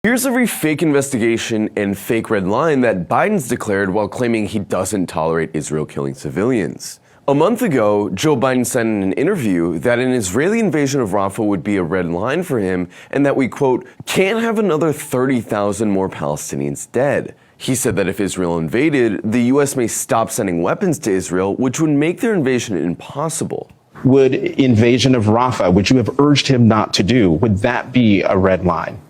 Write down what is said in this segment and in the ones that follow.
Here's every fake investigation and fake red line that Biden's declared while claiming he doesn't tolerate Israel killing civilians. A month ago, Joe Biden said in an interview that an Israeli invasion of Rafah would be a red line for him and that we, quote, can't have another 30,000 more Palestinians dead. He said that if Israel invaded, the U.S. may stop sending weapons to Israel, which would make their invasion impossible. Would invasion of Rafah, which you have urged him not to do, would that be a red line?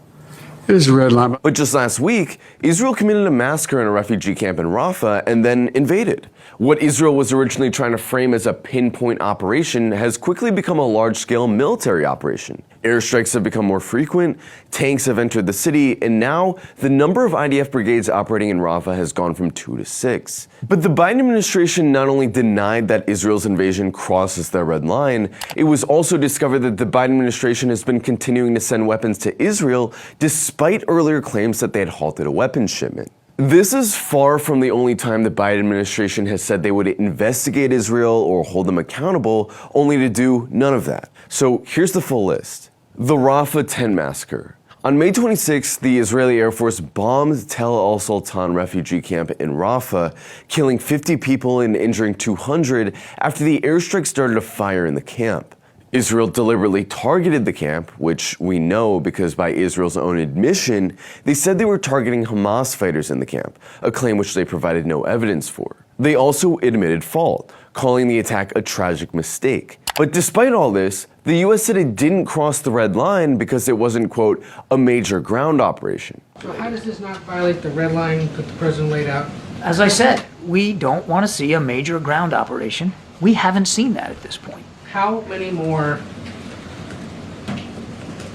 It is a red line. But just last week, Israel committed a massacre in a refugee camp in Rafah and then invaded. What Israel was originally trying to frame as a pinpoint operation has quickly become a large-scale military operation. Airstrikes have become more frequent, tanks have entered the city, and now the number of IDF brigades operating in Rafah has gone from 2 to 6. But the Biden administration not only denied that Israel's invasion crosses their red line, it was also discovered that the Biden administration has been continuing to send weapons to Israel despite earlier claims that they had halted a weapons shipment. This is far from the only time the Biden administration has said they would investigate Israel or hold them accountable, only to do none of that. So here's the full list. The Rafah tent massacre. On May 26th, the Israeli Air Force bombed Tel al-Sultan refugee camp in Rafah, killing 50 people and injuring 200 after the airstrike started a fire in the camp. Israel deliberately targeted the camp, which we know because by Israel's own admission, they said they were targeting Hamas fighters in the camp, a claim which they provided no evidence for. They also admitted fault, calling the attack a tragic mistake. But despite all this, the U.S. said it didn't cross the red line because it wasn't, quote, a major ground operation. So how does this not violate the red line that the president laid out? As I said, we don't want to see a major ground operation. We haven't seen that at this point. How many more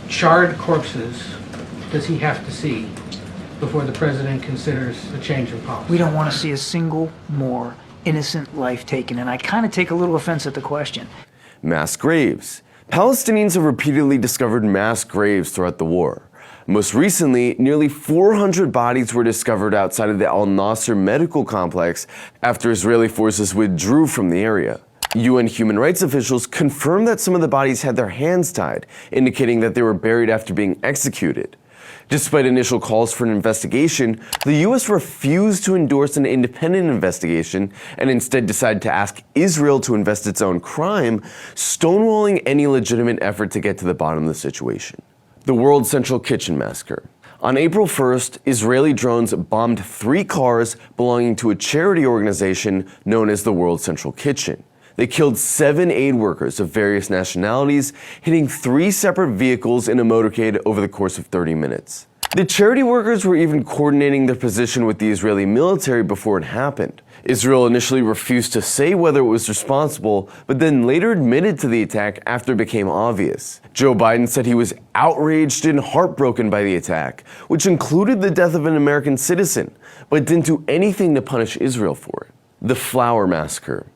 charred corpses does he have to see before the president considers a change in policy? We don't want to see a single more innocent life taken, and I kind of take a little offense at the question. Mass graves. Palestinians have repeatedly discovered mass graves throughout the war. Most recently, nearly 400 bodies were discovered outside of the Al-Nasser medical complex after Israeli forces withdrew from the area. UN human rights officials confirmed that some of the bodies had their hands tied, indicating that they were buried after being executed. Despite initial calls for an investigation, the U.S. refused to endorse an independent investigation and instead decided to ask Israel to invest its own crime, stonewalling any legitimate effort to get to the bottom of the situation. The World Central Kitchen Massacre. On April 1st, Israeli drones bombed 3 cars belonging to a charity organization known as the World Central Kitchen. They killed 7 aid workers of various nationalities, hitting 3 separate vehicles in a motorcade over the course of 30 minutes. The charity workers were even coordinating their position with the Israeli military before it happened. Israel initially refused to say whether it was responsible, but then later admitted to the attack after it became obvious. Joe Biden said he was outraged and heartbroken by the attack, which included the death of an American citizen, but didn't do anything to punish Israel for it. The Flower Massacre.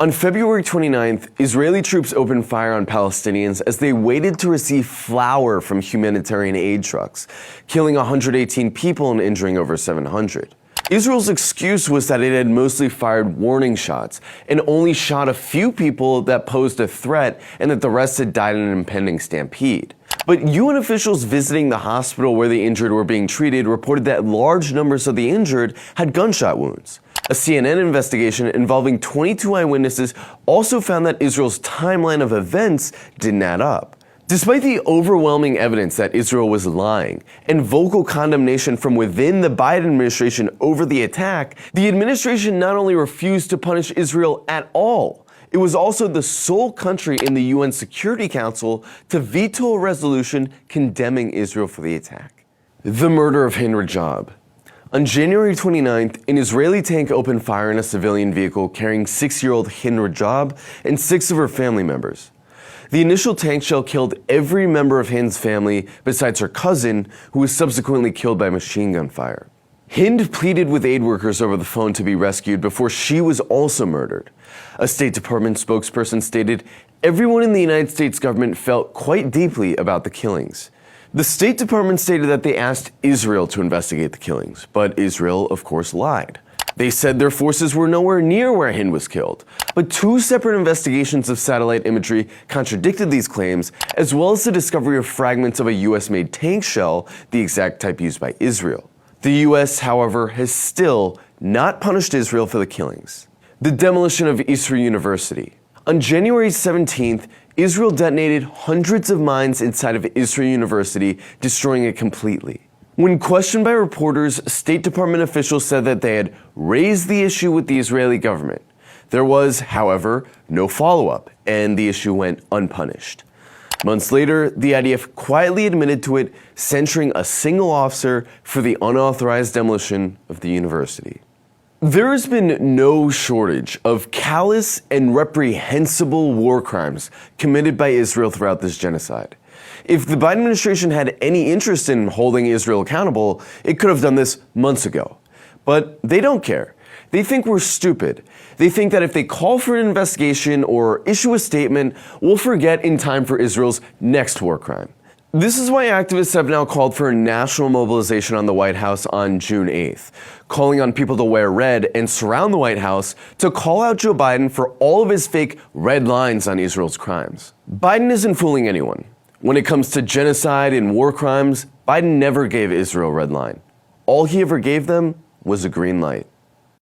On February 29th, Israeli troops opened fire on Palestinians as they waited to receive flour from humanitarian aid trucks, killing 118 people and injuring over 700. Israel's excuse was that it had mostly fired warning shots and only shot a few people that posed a threat and that the rest had died in an impending stampede. But UN officials visiting the hospital where the injured were being treated reported that large numbers of the injured had gunshot wounds. A CNN investigation involving 22 eyewitnesses also found that Israel's timeline of events didn't add up. Despite the overwhelming evidence that Israel was lying and vocal condemnation from within the Biden administration over the attack, the administration not only refused to punish Israel at all, it was also the sole country in the UN Security Council to veto a resolution condemning Israel for the attack. The murder of Hind Rajab. On January 29th, an Israeli tank opened fire in a civilian vehicle carrying 6-year-old Hind Rajab and 6 of her family members. The initial tank shell killed every member of Hind's family besides her cousin, who was subsequently killed by machine gun fire. Hind pleaded with aid workers over the phone to be rescued before she was also murdered. A State Department spokesperson stated, "Everyone in the United States government felt quite deeply about the killings." The State Department stated that they asked Israel to investigate the killings, but Israel, of course, lied. They said their forces were nowhere near where Hind was killed, but two separate investigations of satellite imagery contradicted these claims, as well as the discovery of fragments of a US-made tank shell, the exact type used by Israel. The US, however, has still not punished Israel for the killings. The demolition of Isra University. On January 17th, Israel detonated hundreds of mines inside of Isra University, destroying it completely. When questioned by reporters, State Department officials said that they had raised the issue with the Israeli government. There was, however, no follow-up, and the issue went unpunished. Months later, the IDF quietly admitted to it, censuring a single officer for the unauthorized demolition of the university. There has been no shortage of callous and reprehensible war crimes committed by Israel throughout this genocide. If the Biden administration had any interest in holding Israel accountable, it could have done this months ago. But they don't care. They think we're stupid. They think that if they call for an investigation or issue a statement, we'll forget in time for Israel's next war crime. This is why activists have now called for a national mobilization on the White House on June 8th, calling on people to wear red and surround the White House to call out Joe Biden for all of his fake red lines on Israel's crimes. Biden isn't fooling anyone. When it comes to genocide and war crimes, Biden never gave Israel a red line. All he ever gave them was a green light.